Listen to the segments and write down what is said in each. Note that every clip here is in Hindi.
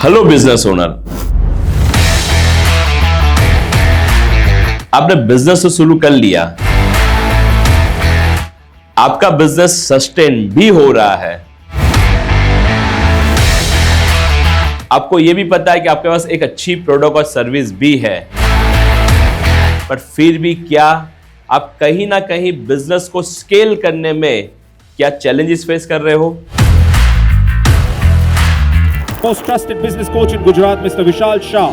हेलो बिजनेस ओनर, आपने बिजनेस तो शुरू कर लिया, आपका बिजनेस सस्टेन भी हो रहा है, आपको यह भी पता है कि आपके पास एक अच्छी प्रोडक्ट और सर्विस भी है, पर फिर भी क्या आप कहीं ना कहीं बिजनेस को स्केल करने में क्या चैलेंजेस फेस कर रहे हो? Most trusted business coach in Gujarat, Mr. Vishal Shah.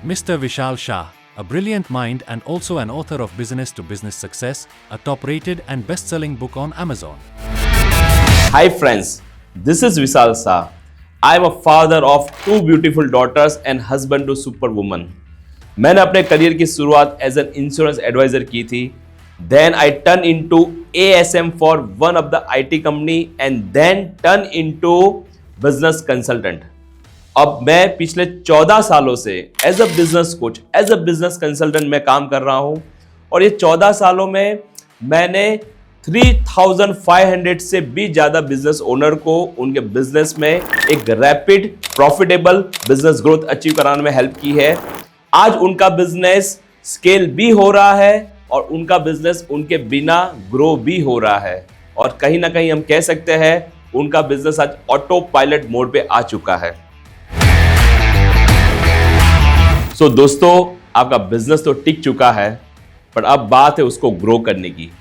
Mr. Vishal Shah, a brilliant mind and also an author of Business to Business Success, a top-rated and best-selling book on Amazon. Hi friends, this is Vishal Shah. I am a father of two beautiful daughters and husband to superwoman. मैंने अपने करियर की शुरुआत एज एन इंश्योरेंस एडवाइजर की थी. Then I turn into ASM for one of the IT company and then turn into business consultant. अब मैं पिछले 14 सालों से as a business coach, as a business consultant में काम कर रहा हूं और ये 14 सालों में मैंने 3,500 से भी ज्यादा बिजनेस ओनर को उनके बिजनेस में एक rapid profitable business growth achieve कराने में हेल्प की है. आज उनका बिजनेस स्केल भी हो रहा है और उनका बिजनेस उनके बिना ग्रो भी हो रहा है और कहीं ना कहीं हम कह सकते हैं उनका बिजनेस आज ऑटो पायलट मोड पे आ चुका है. सो दोस्तों, आपका बिजनेस तो टिक चुका है, पर अब बात है उसको ग्रो करने की.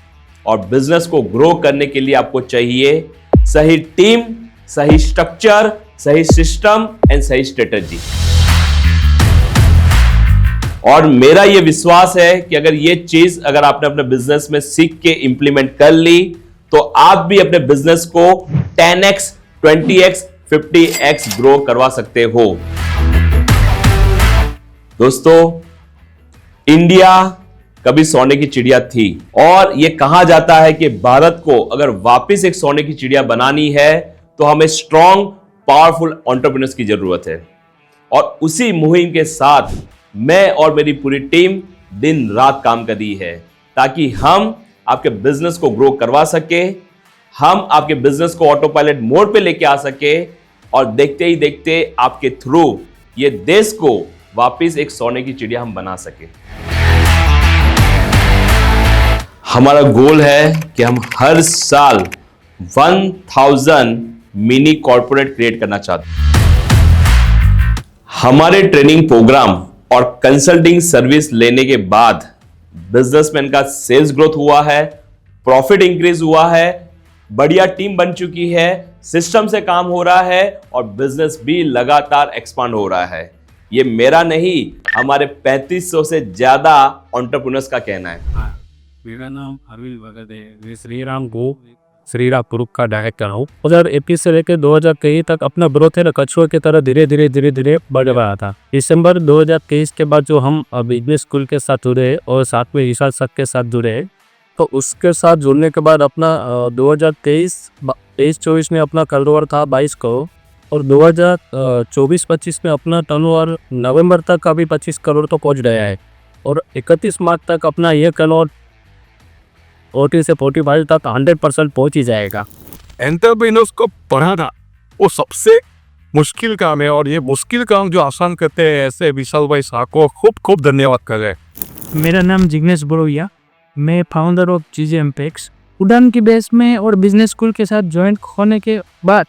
और बिजनेस को ग्रो करने के लिए आपको चाहिए सही टीम, सही स्ट्रक्चर, सही सिस्टम एंड सही स्ट्रेटजी. और मेरा ये विश्वास है कि अगर ये चीज अगर आपने अपने बिजनेस में सीख के इंप्लीमेंट कर ली तो आप भी अपने बिजनेस को 10x, 20x, 50x ग्रो करवा सकते हो. दोस्तों, इंडिया कभी सोने की चिड़िया थी और ये कहा जाता है कि भारत को अगर वापस एक सोने की चिड़िया बनानी है तो हमें स्ट्रॉन्ग, पावरफुल एंटरप्रेन्योर्स की जरूरत है. और उसी मुहिम के साथ मैं और मेरी पूरी टीम दिन रात काम कर रही है ताकि हम आपके बिजनेस को ग्रो करवा सके, हम आपके बिजनेस को ऑटो पायलट मोड पे लेके आ सके और देखते ही देखते आपके थ्रू ये देश को वापस एक सोने की चिड़िया हम बना सके. हमारा गोल है कि हम हर साल 1000 मिनी कॉर्पोरेट क्रिएट करना चाहते हैं. हमारे ट्रेनिंग प्रोग्राम और कंसल्टिंग सर्विस लेने के बाद बिजनेसमैन का सेल्स ग्रोथ हुआ है, प्रॉफिट इंक्रीज हुआ है, बढ़िया टीम बन चुकी है, सिस्टम से काम हो रहा है और बिजनेस भी लगातार एक्सपांड हो रहा है. ये मेरा नहीं, हमारे 3500 से ज्यादा एंटरप्रेन्योर्स का कहना है. मेरा नाम अरविंद भगत है. मैं श्रीराम गो श्रीराम ग्रुप का डायरेक्टर हूँ. 2021 से लेकर 2023 तक अपना ग्रोथ है ना कछुए की तरह धीरे धीरे बढ़ रहा था. दिसंबर 2023 के बाद जो हम बिजनेस स्कूल के साथ जुड़े और साथ में विशाल सर के साथ जुड़े, तो उसके साथ जुड़ने के बाद अपना 2023-24 में अपना टर्नओवर था 22 करोड़ और 2024-25 में अपना टर्नओवर नवंबर तक अभी 25 करोड़ तो पहुँच गया है और 31 मार्च तक अपना ये टर्नओवर 40 से 45 तक 100% पहुंच ही जाएगा. एंटरप्रेन्योर्स को पढ़ाना वो सबसे मुश्किल काम है और ये मुश्किल काम जो आसान करते हैं ऐसे विशाल भाई शाह को खूब धन्यवाद कर रहे हैं. मेरा नाम जिग्नेश बड़ोया, मैं फाउंडर ऑफ GGMPEX. उड़ान की बेस में और बिजनेस स्कूल के साथ ज्वाइंट होने के बाद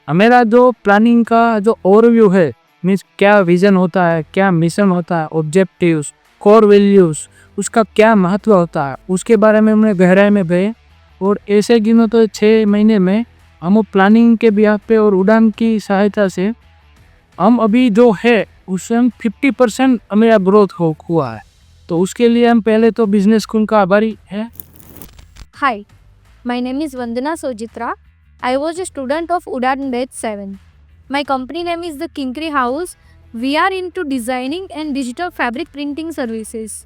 मेरा जो प्लानिंग का जो ओवरव्यू है, मीन्स क्या विजन होता है, क्या मिशन होता है, ऑब्जेक्टिव्स, कोर वैल्यूज़, उसका क्या महत्व होता है, उसके बारे में हमने गहराई में गए और ऐसे गिनो तो 6 महीने में हम प्लानिंग के बिहाफ पे और उड़ान की सहायता से हम अभी जो है उससे हम 50% मेरा ग्रोथ हुआ है. तो उसके लिए हम पहले तो बिजनेस स्कूल का आभारी है. Hi, my name is Vandana Sojitra. I was a student of Udan Batch 7. My company name is the Kinkri House. We are into designing and digital fabric printing services.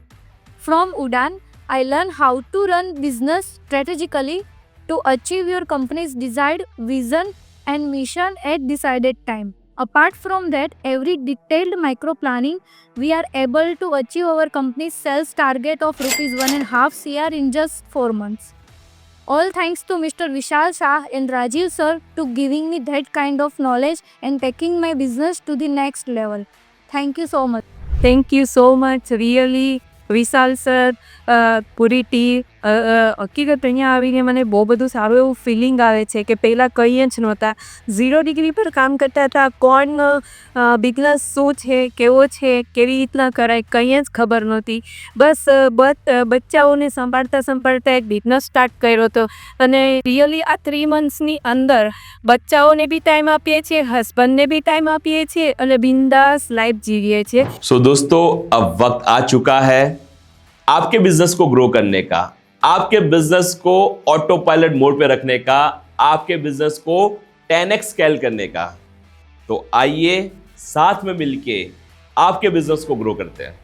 From Udan, I learned how to run business strategically to achieve your company's desired vision and mission at decided time. Apart from that, every detailed micro planning, we are able to achieve our company's sales target of rupees 1.5 crore in just 4 months. All thanks to Mr. Vishal Shah and Rajiv sir to giving me that kind of knowledge and taking my business to the next level. Thank you so much. Thank you so much really Vishal sir puri team હકીકત અહીંયા આવીને મને બહુ બધું સારું એવું ફિલિંગ આવે છે કે પહેલાં કંઈ જ નહોતા 0 ડિગ્રી પર કામ કરતા હતા કોણ બિઝનેસ શું છે કેવો છે કેવી રીતના કરાય કંઈ જ ખબર નહોતી બસ બચ્ચાઓને સંભાળતા એક બિઝનેસ સ્ટાર્ટ કર્યો હતો અને રિયલી આ 3 મંથ્સની અંદર બચ્ચાઓને બી ટાઈમ આપીએ છીએ હસબન્ડને બી ટાઈમ આપીએ છીએ અને બિંદાસ લાઈફ જીવીએ છીએ सो दोस्तों, अब वक्त आ चुका है आपके बिजनेस को ग्रो करने का, आपके बिजनेस को ऑटो पायलट मोड पे रखने का, आपके बिजनेस को 10x स्केल करने का। तो आइए साथ में मिलके आपके बिजनेस को ग्रो करते हैं।